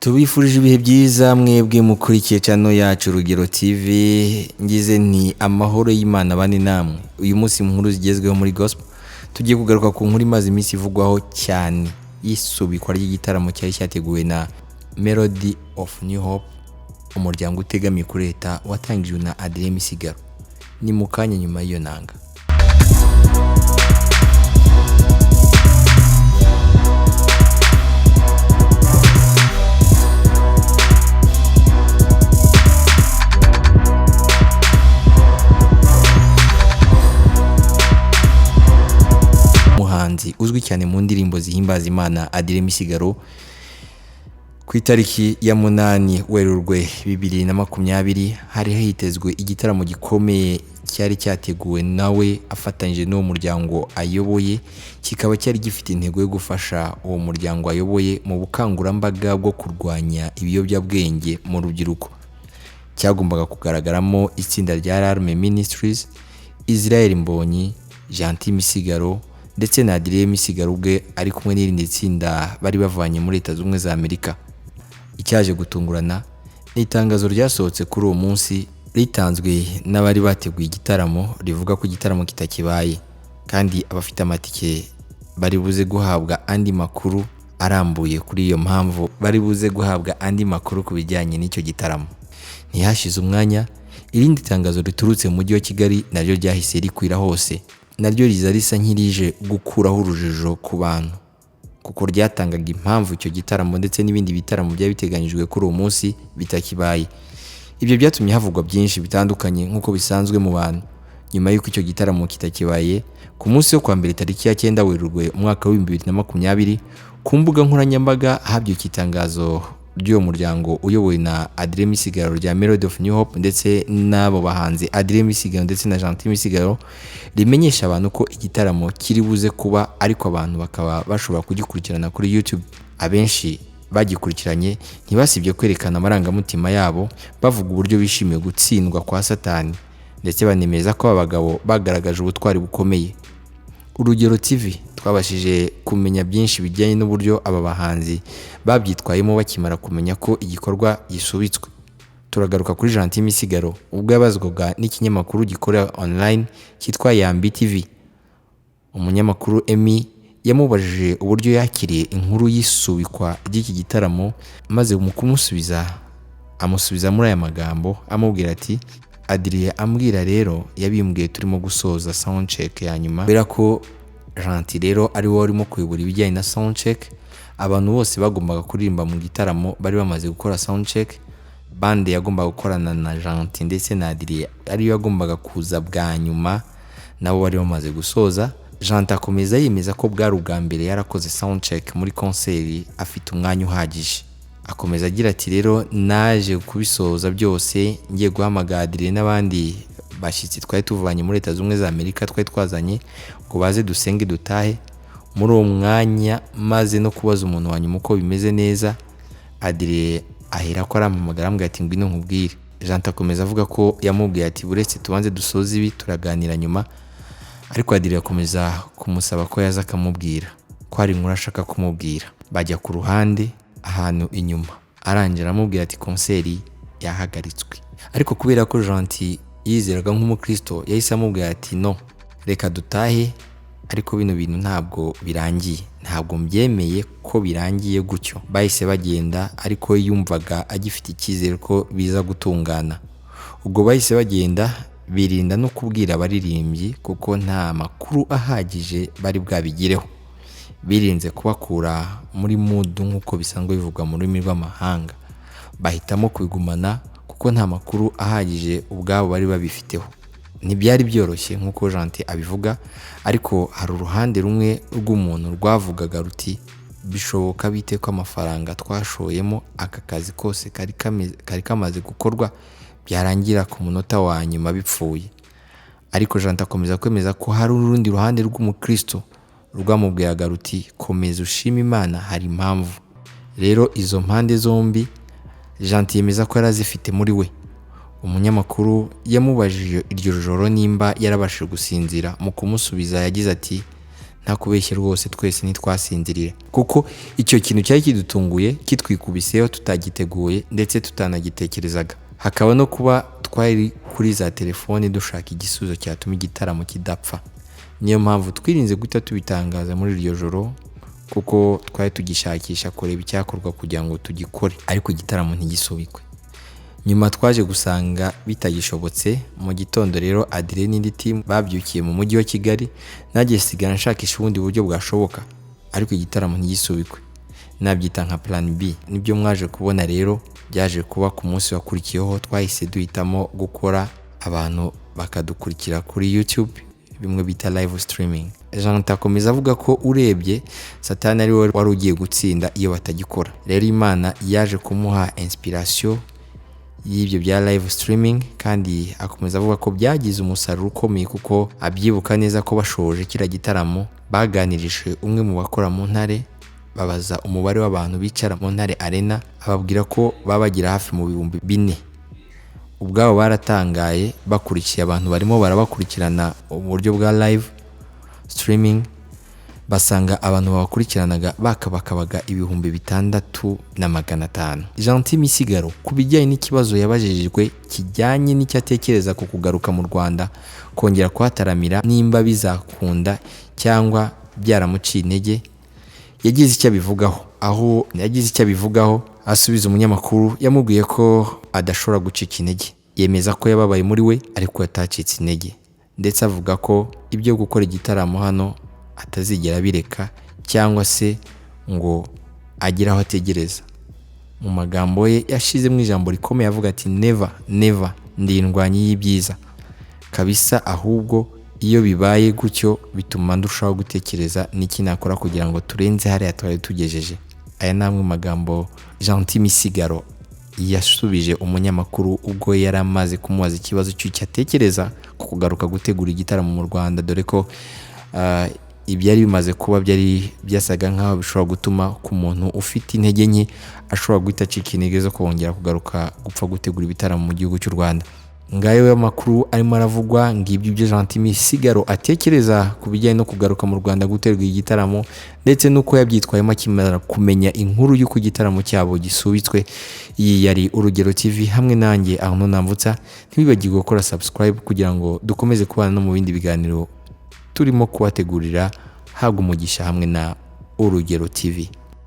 Tubifurije ibihe byiza mwebwe mukurikiye channel yacu Rugero TV. Ngize ni amahoro y'Imana bane namwe. Uyu munsi inkuru zigezweho muri gospel tugiye kugaruka ku nkuru imaze iminsi ivugwaho cyane y'isubikwa ry'igitaramo cyari cyateguwe na Melody of New Hope, umuryango utegamiye kuri leta watangijwe na Adrien Misigaro. Ni mukanya nyuma y'iyo nanga. Muhanzi uzwi cyane mu ndirimbo zihimbaza Imana Adrien Misigaro ku itariki ya 8 Werurwe 2020 hari hitezwe igitaramo gikomeye cyari cyateguwe nawe afatanyije n'uwo muryango ayoboye, kikaba cyari gifite intego yo gufasha uwo muryango ayoboye mu bukangurambaga bwo kurwanya ibiyobyabwenge mu rubyiruko. Cyagombaga kugaragaramo itsinda rya Alarme Ministries, Israel Mbonyi, Gentil Misigaro ndetse na Adrien Misigaro ubwe ari kumwe n'irindi tsinda bari bavanye muri Leta Zunze za Amerika. Icyaje gutungurana ni itangazo ryasohotse kuri uwo munsi ritanzwe n'abari bateguye igitaramo rivuga ko igitaramo kitakibaye, kandi abafite amatike bari buze guhabwa andi makuru arambuye kuri iyo mpamvu, bari buze guhabwa andi makuru ku bijyanye n'icyo gitaramo. Ntihashize umwanya irindi tangazo riturutse mu mujyi wa Kigali naryo ryahise rikwira hose, naryo riza risa nk'irije gukuraho urujijo ku bantu, kuko ryatangaga impamvu icyo gitaramo ndetse n'ibindi bitaramo byari biteganyijwe kuri uwo munsi bitakibaye. Ibyo byatumye havugwa byinshi bitandukanye nk'uko bisanzwe mu bantu. Nyuma y'uko icyo gitaramo kitakibaye ku munsi wo kwa mbere tariki ya 9 Werurwe umwaka wa 2020, ku mbuga nkoranyambaga habyuka itangazo ry'uwo muryango uyobowe na Adrien Misigaro rya Melody of New Hope ndetse n'abo bahanzi Adrien Misigaro ndetse na Gentil Misigaro, rimenyesha abantu ko igitaramo kiri buze kuba, ariko abantu bakaba bashobora kugikurikirana kuri YouTube. Abenshi bagikurikiranye ntibasibye kwerekana amarangamutima yabo, bavuga uburyo bishimiye gutsindwa kwa Satani, ndetse banemeza ko abagabo bagaragaje ubutwari bukomeye. Urugero TV twabashije kumenya byinshi bijyanye n'uburyo aba bahanzi babyitwayemo bakimara kumenya ko igikorwa gisubitswe. Turagaruka kuri Gentil Misigaro ubwo yabazwaga n'ikinyamakuru gikorera online cyitwa Yambi TV. Umunyamakuru Emmy yamubajije uburyo yakiriye inkuru y'isubikwa ry'iki gitaramo, maze mu kumusubiza amusubiza muri aya magambo amubwira ati, Adrien ambwira rero yabimbwiye turimo gusoza sound check ya nyuma, kubera ko Gentil rero ari we urimo kuyobora ibijyanye na sound check. Abantu bose bagombaga kuririmba mu gitaramo bari bamaze gukora sound check. Bande yagombaga gukorana na Gentil ndetse na Adrien ari yagombaga kuza bwa nyuma, nabo bari bamaze gusoza. Gentil akomeza yemeza ko bwari ubwa mbere yarakoze sound check muri concert afite umwanya uhagije. Akomeza agira ati, rero naje kubisoza byose ngiye guhamagara Adrien n'abandi bashyitsi twari tuvanye muri Leta Zunze za Amerika twari twazanye ngo baze dusenge dutahe. Muri uwo mwanya maze no kubaza umuntu wa nyuma uko bimeze neza, Adrien ahera ko arampamagara ambwira ati ngwino nkubwire. Gentil akomeza avuga ko yamubwiye ati buretse tubanze dusoze ibi turaganira nyuma, ariko Adrien akomeza kumusaba ko yaza akamubwira ko hari inkuru ashaka kumubwira. Bajya ku ruhande ahantu inyuma, arangira amubwira ati konseri yahagaritswe. Ariko kubera ko Gentil yizeraga nk'umukristo yahise amubwira ati no, reka dutahe, ariko bino bintu ntabwo birangiye, ntabwo mbyemeye ko birangiye gutyo. Bahise bagenda, ariko yumvaga agifite icyizere ko biza gutungana. Ubwo bahise bagenda birinda no kubwira abaririmbyi kuko nta makuru ahagije bari bwabigireho. Birinze kubakura muri mood nk'uko bisanzwe bivugwa mu rurimi rw'amahanga, bahitamo kwigumana kuko nta makuru ahagije ubwabo bari babifiteho. Ntibyari byoroshye nk'uko Gentil abivuga, ariko hari uruhande rumwe rw'umuntu rwavugaga ruti bishoboka bite ko amafaranga twashoyemo aka kazi kose kari kamaze gukorwa byarangira ku munota wa nyuma bipfuye. Ariko Gentil akomeza kwemeza ko hari urundi ruhande rw'umukristo rwamubwiraga ruti komeza ushima Imana, hari impamvu. Rero izo mpande zombi Gentil yemeza ko yarazifite muri we. Umunyamakuru yamubajije iryo joro nimba yarabashije gusinzira. Mu kumusubiza yagize ati, nta kubeshya rwose twese ntitwasinzirire, kuko icyo kintu cyari kidutunguye kitwikubiseho tutagiteguye ndetse tutanagitekerezaga. Hakaba no kuba twari kuri za telefone dushaka igisubizo cyatuma igitaramo kidapfa. Niyo mpamvu twirinze guhita tubitangaza muri iryo joro, kuko twari tugishakisha kureba icyakorwa kugira ngo tugikore, ariko igitaramo ntigisubikwe. Nyuma twaje gusanga bitagishobotse. Mu gitondo rero Adrien n'indi team babyukiye mu mujyi wa Kigali, nagiye sigara nshakisha ubundi buryo bwashoboka, ariko igitaramo ntigisubikwe. Nabyita nka plan B. Nibyo mwaje kubona rero byaje kuba ku munsi wakurikiyeho. Twahise duhitamo gukora abantu bakadukurikira kuri YouTube, bimwe bita live streaming. Jean takomeza avuga ko urebye Satani ari we wari ugiye gutsinda iyo batagikora. Rero Imana yaje kumuha inspiration y'ibyo bya live streaming, kandi akomeza avuga ko byagize umusaruro ukomeye, kuko abyibuka neza ko bashoje kira gitaramo baganirije umwe mu bakora mu Ntare, babaza umubare w'abantu bicara mu Ntare Arena, ababwira ko babagira hafi mu 4,000. Ubwabo baratangaye bakurikiye abantu barimo barabakurikirana uburyo bwa live streaming, basanga abantu babakurikiranaga bakabakabaga 6,500. Gentil Misigaro ku bijyanye n'ikibazo yabajijwe kijyanye n'icyatekereza ku kugaruka mu Rwanda kongera kuhataramira nimba bizakunda cyangwa byaramuciye intege, yagize icyo abivugaho asubiza umunyamakuru. Yamubwiye ko adashobora gucika intege, yemeza ko yababaye muri we ariko yatacitse intege, ndetse avuga ko ibyo gukora igitaramo hano atazigera bireka cyangwa se ngo agire aho ategereza. Mu magambo ye yashizemo ijambo rikomeye avuga ati never ndi indwanyi y'ibyiza kabisa, ahubwo iyo bibaye gutyo bituma ndushaho gutekereza n'iki nakora kugira ngo turenze hariya twari tugejeje. Aya namwe magambo Gentil Misigaro yasubije umunyamakuru ubwo yari amaze kumubaza ikibazo cy'icyatekereza ku kugaruka gutegura igitaramo mu Rwanda, dore ko ibyari bimaze kuba byari byasaga nkaho bishobora gutuma ku muntu ufite intege nke ashobora guhita acika intege zo kongera kugaruka gupfa gutegura ibitaramo mu gihugu cy'u Rwanda. Ngayo y'amakuru arimo aravugwa, ngibyo ibyo Gentil Misigaro atekereza ku bijyanye no kugaruka mu Rwanda gutegura igitaramo, ndetse nuko yabyitwayemo akimara kumenya inkuru y'uko igitaramo cyabo gisubitswe. Iyi yari Urugero TV hamwe nanjye Arnaud Nambutsa. Ntibibagirwe gukora subscribe kugira ngo dukomeze kubana no mu bindi biganiro turimo kubategurira. Habwa umugisha hamwe na Urugero TV.